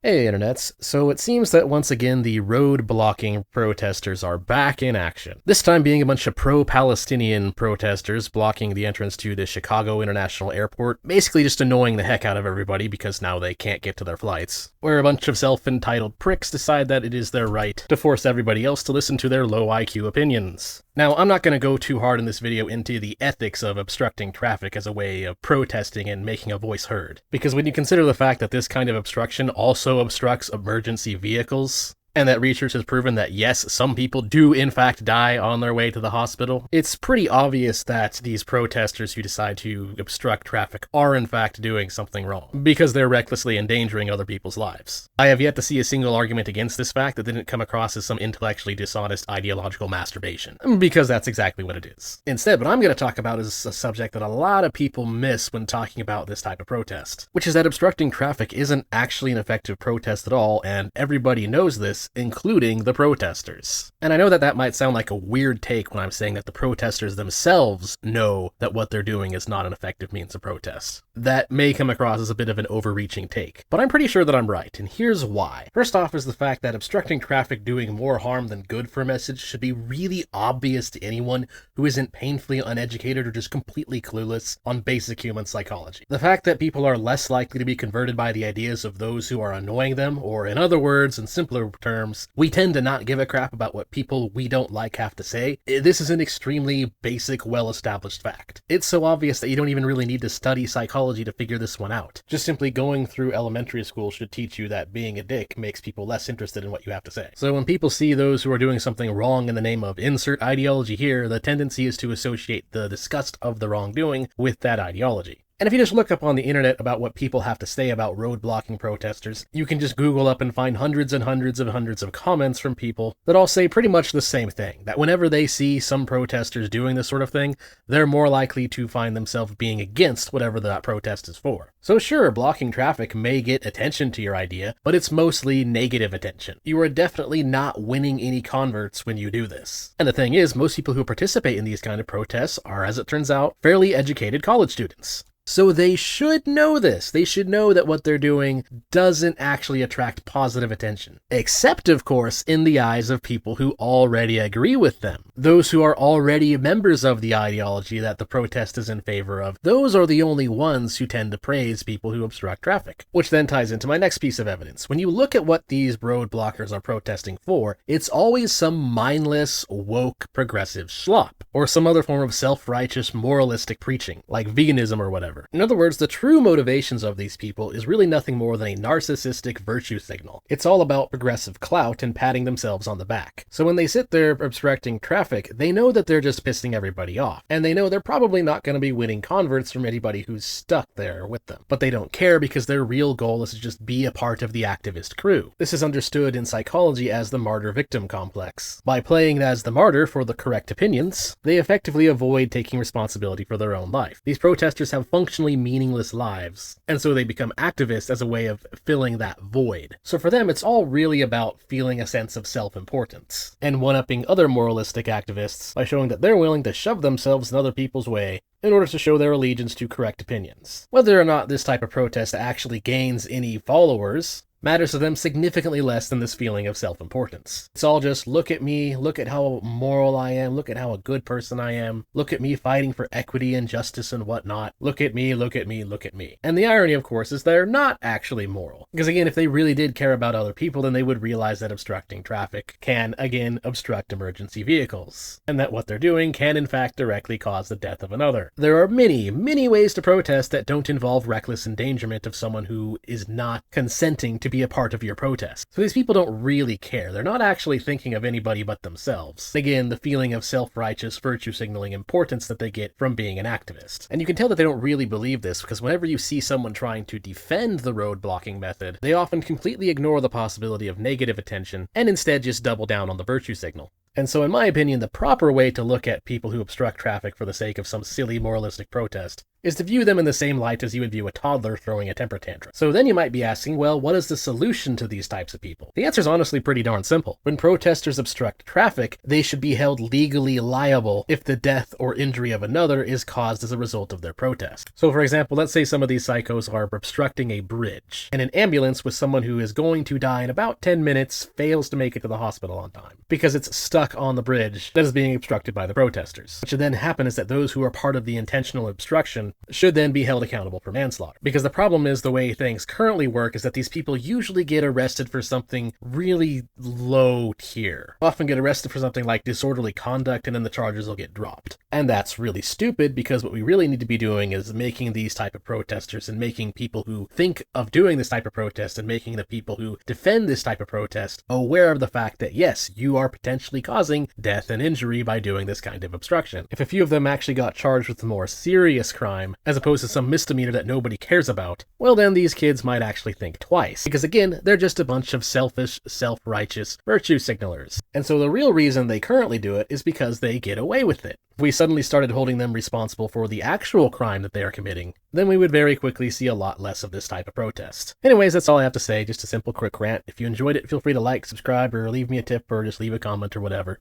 Hey internets, so it seems that once again the road blocking protesters are back in action. This time being a bunch of pro-Palestinian protesters blocking the entrance to the Chicago International Airport, basically just annoying the heck out of everybody because now they can't get to their flights, where a bunch of self-entitled pricks decide that it is their right to force everybody else to listen to their low IQ opinions. Now, I'm not going to go too hard in this video into the ethics of obstructing traffic as a way of protesting and making a voice heard, because when you consider the fact that this kind of obstruction also obstructs emergency vehicles, and that research has proven that yes, some people do in fact die on their way to the hospital, it's pretty obvious that these protesters who decide to obstruct traffic are in fact doing something wrong, because they're recklessly endangering other people's lives. I have yet to see a single argument against this fact that didn't come across as some intellectually dishonest ideological masturbation, because that's exactly what it is. Instead, what I'm going to talk about is a subject that a lot of people miss when talking about this type of protest, which is that obstructing traffic isn't actually an effective protest at all, and everybody knows this, including the protesters. And I know that that might sound like a weird take when I'm saying that the protesters themselves know that what they're doing is not an effective means of protest. That may come across as a bit of an overreaching take, but I'm pretty sure that I'm right, and here's why. First off is the fact that obstructing traffic doing more harm than good for a message should be really obvious to anyone who isn't painfully uneducated or just completely clueless on basic human psychology. The fact that people are less likely to be converted by the ideas of those who are annoying them, or in other words, in simpler terms, we tend to not give a crap about what people we don't like have to say. This is an extremely basic, well-established fact. It's so obvious that you don't even really need to study psychology to figure this one out. Just simply going through elementary school should teach you that being a dick makes people less interested in what you have to say. So when people see those who are doing something wrong in the name of insert ideology here, the tendency is to associate the disgust of the wrongdoing with that ideology. And if you just look up on the internet about what people have to say about road blocking protesters, you can just Google up and find hundreds and hundreds of comments from people that all say pretty much the same thing, that whenever they see some protesters doing this sort of thing, they're more likely to find themselves being against whatever that protest is for. So sure, blocking traffic may get attention to your idea, but it's mostly negative attention. You are definitely not winning any converts when you do this. And the thing is, most people who participate in these kind of protests are, as it turns out, fairly educated college students. So they should know this. They should know that what they're doing doesn't actually attract positive attention. Except, of course, in the eyes of people who already agree with them. Those who are already members of the ideology that the protest is in favor of, those are the only ones who tend to praise people who obstruct traffic. Which then ties into my next piece of evidence. When you look at what these road blockers are protesting for, it's always some mindless, woke, progressive schlop, or some other form of self-righteous, moralistic preaching, like veganism or whatever. In other words, the true motivations of these people is really nothing more than a narcissistic virtue signal. It's all about progressive clout and patting themselves on the back. So when they sit there obstructing traffic, they know that they're just pissing everybody off, and they know they're probably not going to be winning converts from anybody who's stuck there with them. But they don't care because their real goal is to just be a part of the activist crew. This is understood in psychology as the martyr-victim complex. By playing as the martyr for the correct opinions, they effectively avoid taking responsibility for their own life. These protesters have functionally meaningless lives, and so they become activists as a way of filling that void. So for them, it's all really about feeling a sense of self-importance, and one-upping other moralistic activists by showing that they're willing to shove themselves in other people's way in order to show their allegiance to correct opinions. Whether or not this type of protest actually gains any followers matters to them significantly less than this feeling of self-importance. It's all just, look at me, look at how moral I am, look at how a good person I am, look at me fighting for equity and justice and whatnot, look at me, look at me, look at me. And the irony, of course, is they're not actually moral. Because again, if they really did care about other people, then they would realize that obstructing traffic can, again, obstruct emergency vehicles, and that what they're doing can, in fact, directly cause the death of another. There are many, many ways to protest that don't involve reckless endangerment of someone who is not consenting to be a part of your protest. So these people don't really care. They're not actually thinking of anybody but themselves. Again, the feeling of self-righteous virtue signaling importance that they get from being an activist. And you can tell that they don't really believe this because whenever you see someone trying to defend the road blocking method, they often completely ignore the possibility of negative attention and instead just double down on the virtue signal. And so in my opinion, the proper way to look at people who obstruct traffic for the sake of some silly moralistic protest is to view them in the same light as you would view a toddler throwing a temper tantrum. So then you might be asking, well, what is the solution to these types of people? The answer is honestly pretty darn simple. When protesters obstruct traffic, they should be held legally liable if the death or injury of another is caused as a result of their protest. So for example, let's say some of these psychos are obstructing a bridge, and an ambulance with someone who is going to die in about 10 minutes fails to make it to the hospital on time because it's stuck on the bridge that is being obstructed by the protesters. What should then happen is that those who are part of the intentional obstruction should then be held accountable for manslaughter. Because the problem is, the way things currently work is that these people usually get arrested for something really low tier. Often get arrested for something like disorderly conduct, and then the charges will get dropped. And that's really stupid, because what we really need to be doing is making these type of protesters, and making people who think of doing this type of protest, and making the people who defend this type of protest aware of the fact that yes, you are potentially causing death and injury by doing this kind of obstruction. If a few of them actually got charged with a more serious crime, as opposed to some misdemeanor that nobody cares about, well then these kids might actually think twice. Because again, they're just a bunch of selfish, self-righteous virtue signalers. And so the real reason they currently do it is because they get away with it. If we suddenly started holding them responsible for the actual crime that they are committing, then we would very quickly see a lot less of this type of protest. Anyways, that's all I have to say, just a simple quick rant. If you enjoyed it, feel free to like, subscribe, or leave me a tip, or just leave a comment or whatever.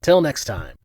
Till next time.